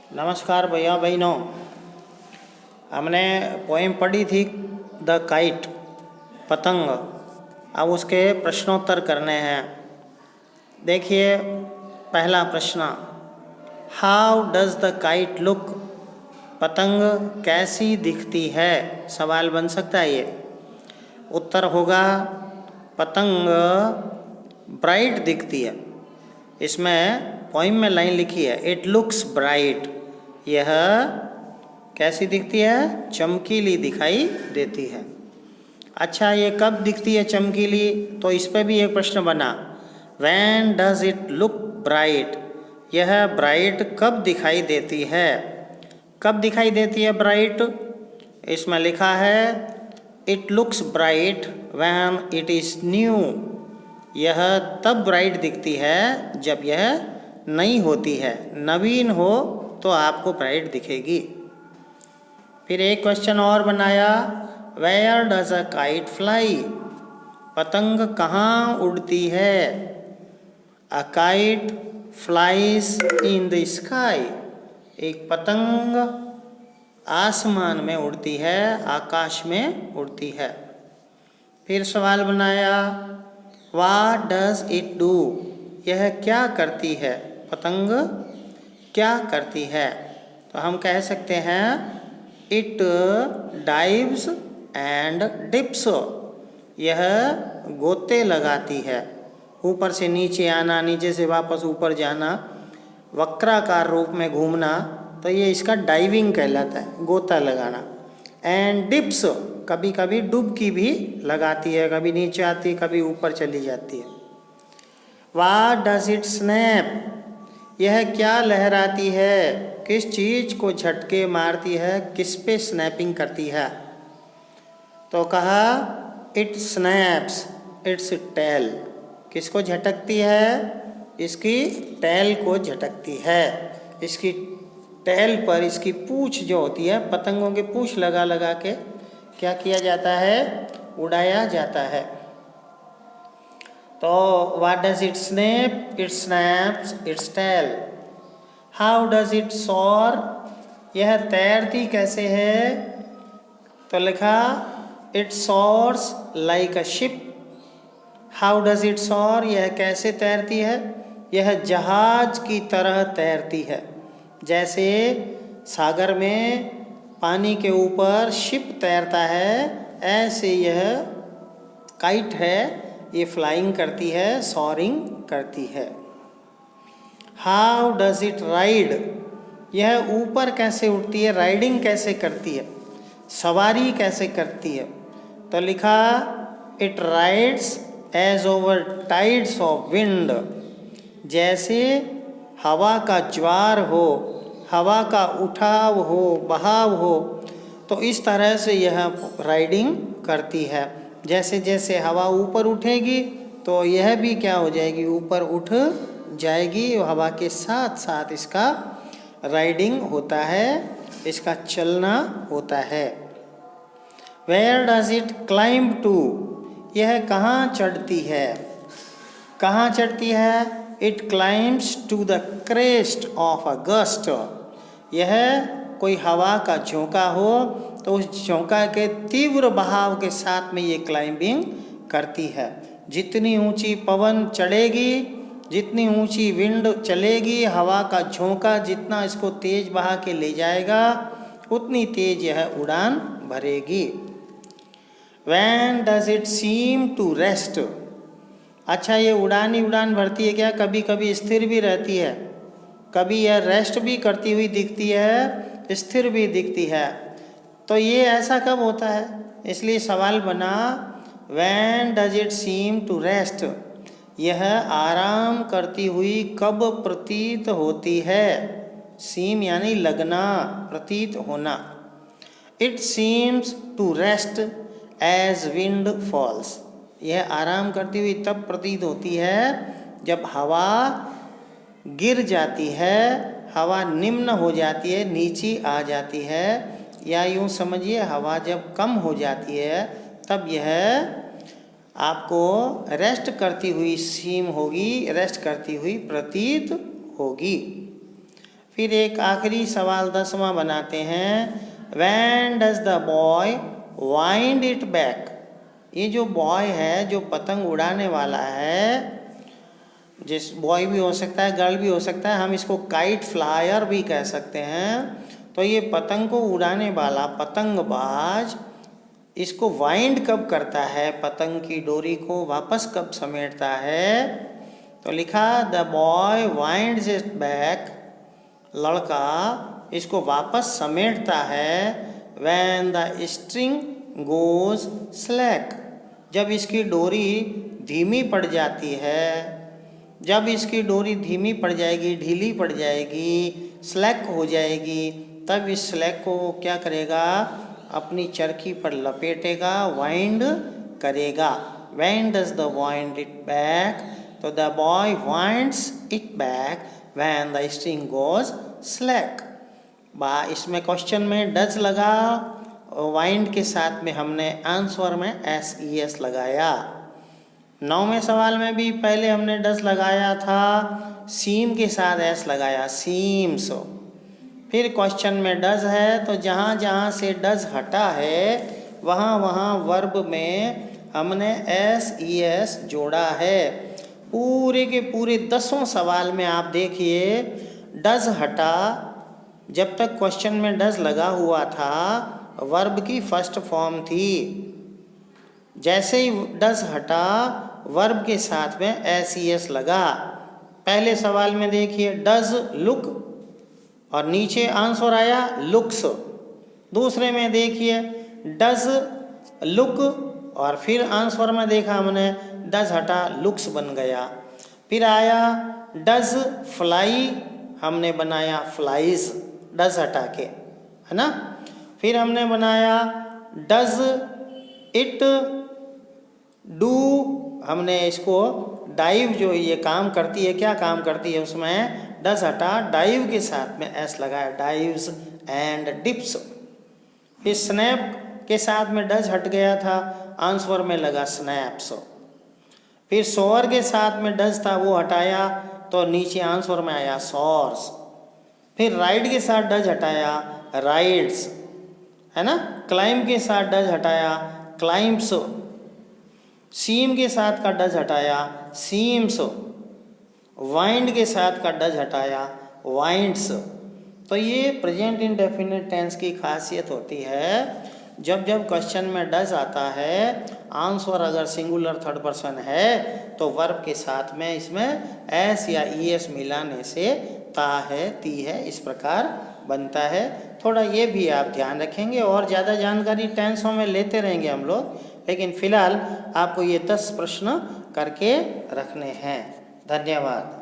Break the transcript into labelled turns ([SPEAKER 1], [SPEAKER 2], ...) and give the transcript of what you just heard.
[SPEAKER 1] नमस्कार भैया बहनों। हमने पोएम पढ़ी थी द काइट, पतंग। अब उसके प्रश्नोत्तर करने हैं। देखिए पहला प्रश्न, how does the kite look? पतंग कैसी दिखती है? सवाल बन सकता है ये। उत्तर होगा पतंग ब्राइट दिखती है। इसमें पोइम में लाइन लिखी है, इट लुक्स ब्राइट। यह कैसी दिखती है? चमकीली दिखाई देती है। अच्छा, ये कब दिखती है चमकीली? तो इस पर भी एक प्रश्न बना, when does it look bright? यह ब्राइट कब दिखाई देती है? कब दिखाई देती है ब्राइट? इसमें लिखा है it looks bright when it is new. यह तब ब्राइट दिखती है जब यह नई होती है, नवीन हो तो आपको ब्राइट दिखेगी। फिर एक क्वेश्चन और बनाया, where does a kite fly? पतंग कहाँ उड़ती है? A kite flies in the sky. एक पतंग आसमान में उड़ती है, आकाश में उड़ती है। फिर सवाल बनाया, व्हाट डज इट डू? यह क्या करती है? पतंग क्या करती है? तो हम कह सकते हैं इट डाइव्स एंड डिप्स। यह गोते लगाती है, ऊपर से नीचे आना, नीचे से वापस ऊपर जाना, वक्राकार रूप में घूमना, तो ये इसका डाइविंग कहलाता है, गोता लगाना। एंड डिप्स, कभी कभी डुबकी भी लगाती है, कभी नीचे आती, कभी ऊपर चली जाती है। What does it snap? यह क्या लहराती है? किस चीज़ को झटके मारती है? किस पे स्नैपिंग करती है? तो कहा इट स्नैप्स इट्स टेल। किसको झटकती है? इसकी टेल को झटकती है। इसकी टेल पर, इसकी पूँछ जो होती है, पतंगों की पूँछ लगा लगा के क्या किया जाता है? उड़ाया जाता है। तो what does it snap? It snaps its tail. How does it soar? यह तैरती कैसे है? तो लिखा it soars like a ship. How does it soar? यह कैसे तैरती है? यह जहाज की तरह तैरती है। जैसे सागर में पानी के ऊपर शिप तैरता है, ऐसे यह काइट है, ये फ्लाइंग करती है, सॉरिंग करती है। How does it ride? यह ऊपर कैसे उठती है? राइडिंग कैसे करती है? सवारी कैसे करती है? तो लिखा it rides as over tides of wind. जैसे हवा का ज्वार हो, हवा का उठाव हो, बहाव हो, तो इस तरह से यह राइडिंग करती है। जैसे जैसे हवा ऊपर उठेगी तो यह भी क्या हो जाएगी? ऊपर उठ जाएगी। हवा के साथ साथ इसका राइडिंग होता है, इसका चलना होता है। Where does it climb to? यह कहाँ चढ़ती है? कहाँ चढ़ती है? It climbs to the crest of a gust. यह कोई हवा का झोंका हो तो उस झोंका के तीव्र बहाव के साथ में ये क्लाइंबिंग करती है। जितनी ऊंची पवन चढ़ेगी, जितनी ऊंची विंड चलेगी, हवा का झोंका जितना इसको तेज बहा के ले जाएगा, उतनी तेज यह उड़ान भरेगी। When does it seem to rest? अच्छा, ये उड़ान ही उड़ान भरती है क्या? कभी कभी स्थिर भी रहती है, कभी यह रेस्ट भी करती हुई दिखती है, स्थिर भी दिखती है। तो ये ऐसा कब होता है? इसलिए सवाल बना, when does it seem to rest? यह आराम करती हुई कब प्रतीत होती है? सीम यानी लगना, प्रतीत होना। It seems to rest as wind falls. यह आराम करती हुई तब प्रतीत होती है जब हवा गिर जाती है, हवा निम्न हो जाती है, नीची आ जाती है, या यूँ समझिए हवा जब कम हो जाती है तब यह आपको रेस्ट करती हुई सीम होगी, रेस्ट करती हुई प्रतीत होगी। फिर एक आखिरी सवाल 10वां बनाते हैं, when does the boy wind it back. ये जो बॉय है, जो पतंग उड़ाने वाला है, जिस बॉय भी हो सकता है, गर्ल भी हो सकता है, हम इसको काइट फ्लायर भी कह सकते हैं। तो ये पतंग को उड़ाने वाला पतंगबाज इसको वाइंड कब करता है, पतंग की डोरी को वापस कब समेटता है। तो लिखा the boy winds it back, लड़का इसको वापस समेटता है, when the string goes slack, जब इसकी डोरी धीमी पड़ जाती है। जब इसकी डोरी धीमी पड़ जाएगी, ढीली पड़ जाएगी, स्लैक हो जाएगी, तब इस स्लैक को क्या करेगा, अपनी चरखी पर लपेटेगा, वाइंड करेगा। When does the wind it back, तो the boy winds it back when the string goes slack. इसमें क्वेश्चन में डज लगा, वाइंड के साथ में हमने आंसर में SES लगाया। 9वें सवाल में भी पहले हमने डज लगाया था, सीम के साथ S लगाया, सीम्स। फिर क्वेश्चन में डज है, तो जहाँ जहाँ से डज हटा है वहाँ वहाँ वर्ब में हमने SES जोड़ा है। पूरे के पूरे 10 सवाल में आप देखिए, डज हटा, जब तक क्वेश्चन में डज लगा हुआ था वर्ब की फर्स्ट फॉर्म थी। जैसे ही डज हटा, वर्ब के साथ में SES लगा। पहले सवाल में देखिए डज लुक और नीचे आंसर आया लुक्स। दूसरे में देखिए डज लुक और फिर आंसर में देखा हमने डज हटा लुक्स बन गया। फिर आया डज फ्लाई, हमने बनाया फ्लाइज डज हटा के, है ना। फिर हमने बनाया डज इट डू, हमने इसको डाइव, जो ये काम करती है, क्या काम करती है, उसमें डज हटा, डाइव के साथ में S लगाया, डाइव्स एंड डिप्स। फिर स्नैप के साथ में डज हट गया था, आंसर में लगा स्नैप्स। फिर सोअर के साथ में डज था, वो हटाया, तो नीचे आंसर में आया सॉर्स। फिर राइड के साथ डज हटाया, राइड्स, है ना। क्लाइंब के साथ डज हटाया, क्लाइंब्स। सीम के साथ का डज हटाया, सीम्स। वाइंड के साथ का डज हटाया, वाइंड्स। तो ये प्रेजेंट इंडेफिनिट टेंस की खासियत होती है, जब जब क्वेश्चन में डज आता है, आंसर अगर सिंगुलर थर्ड पर्सन है तो वर्ब के साथ में इसमें S या ES मिलाने से ता है, ती है, इस प्रकार बनता है। थोड़ा ये भी आप ध्यान रखेंगे, और ज़्यादा जानकारी टेंसों में लेते रहेंगे हम लोग, लेकिन फिलहाल आपको ये 10 प्रश्न करके रखने हैं। धन्यवाद।